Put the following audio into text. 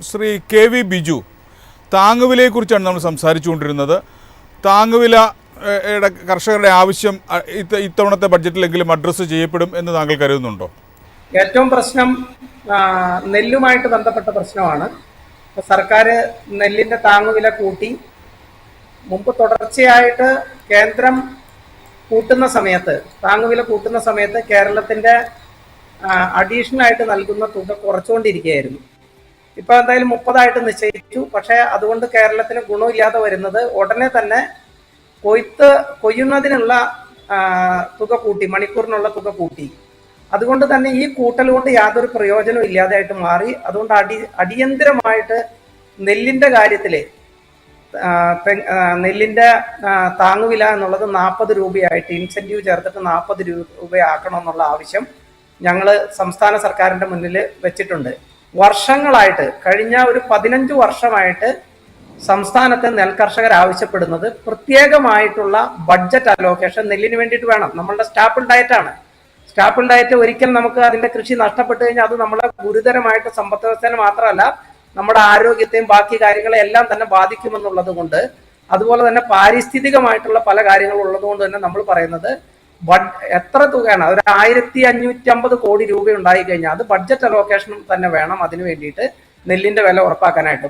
Shri K V Biju, താങ്ങുവിലയെക്കുറിച്ചാണ് നമ്മൾ സംസാരിച്ചുകൊണ്ടിരുന്നത്. താങ്ങുവില കർഷകരുടെ ആവശ്യം ഇത്തവണത്തെ ബഡ്ജറ്റിലെങ്കിലും അഡ്രസ്സ് ചെയ്യപ്പെടും എന്ന് താങ്കൾ കരുതുന്നുണ്ടോ? ഏറ്റവും പ്രശ്നം നെല്ലുമായിട്ട് ബന്ധപ്പെട്ട പ്രശ്നമാണ്. സർക്കാർ നെല്ലിന്റെ താങ്ങുവില കൂട്ടി. മുമ്പ് തുടർച്ചയായിട്ട് കേന്ദ്രം കൂട്ടുന്ന സമയത്ത്, താങ്ങുവില കൂട്ടുന്ന സമയത്ത് കേരളത്തിന്റെ അഡീഷണൽ ആയിട്ട് നൽകുന്ന തുക കുറച്ചുകൊണ്ടിരിക്കുകയായിരുന്നു. ഇപ്പൊ എന്തായാലും 30 നിശ്ചയിച്ചു. പക്ഷെ അതുകൊണ്ട് കേരളത്തിന് ഗുണമില്ലാതെ വരുന്നത് ഉടനെ തന്നെ കൊയ്യുന്നതിനുള്ള തുക കൂട്ടി, മണിക്കൂറിനുള്ള തുക കൂട്ടി. അതുകൊണ്ട് തന്നെ ഈ കൂട്ടൽ കൊണ്ട് യാതൊരു പ്രയോജനവും ഇല്ലാതെയായിട്ട് മാറി. അതുകൊണ്ട് അടിയന്തരമായിട്ട് നെല്ലിന്റെ കാര്യത്തില് നെല്ലിന്റെ താങ്ങുവില എന്നുള്ളത് 40 രൂപയായിട്ട് ഇൻസെന്റീവ് ചേർത്തിട്ട് 40 രൂപയാക്കണം എന്നുള്ള ആവശ്യം ഞങ്ങൾ സംസ്ഥാന സർക്കാരിന്റെ മുന്നിൽ വെച്ചിട്ടുണ്ട്. വർഷങ്ങളായിട്ട്, കഴിഞ്ഞ ഒരു 15 വർഷമായിട്ട് സംസ്ഥാനത്തെ നെൽകർഷകർ ആവശ്യപ്പെടുന്നത് പ്രത്യേകമായിട്ടുള്ള ബഡ്ജറ്റ് അലോക്കേഷൻ നെല്ലിന് വേണ്ടിയിട്ട് വേണം. നമ്മളുടെ സ്റ്റാപ്പിൾ ഡയറ്റാണ്. സ്റ്റാപ്പിൾ ഡയറ്റ് ഒരിക്കൽ നമുക്ക് അതിന്റെ കൃഷി നഷ്ടപ്പെട്ടു കഴിഞ്ഞാൽ അത് നമ്മളെ ഗുരുതരമായിട്ട് സമ്പദ് വ്യവസ്ഥയെ മാത്രമല്ല നമ്മുടെ ആരോഗ്യത്തെയും ബാക്കി കാര്യങ്ങളെ എല്ലാം തന്നെ ബാധിക്കുമെന്നുള്ളത് കൊണ്ട്, അതുപോലെ തന്നെ പാരിസ്ഥിതികമായിട്ടുള്ള പല കാര്യങ്ങളും ഉള്ളത് കൊണ്ട് തന്നെ നമ്മൾ പറയുന്നത് എത്ര തുകയാണ്, ഒരു 1550 കോടി രൂപ ഉണ്ടായി കഴിഞ്ഞാൽ അത് ബഡ്ജറ്റ് അലോക്കേഷൻ തന്നെ വേണം അതിനു വേണ്ടിയിട്ട് നെല്ലിന്റെ വില ഉറപ്പാക്കാനായിട്ട്.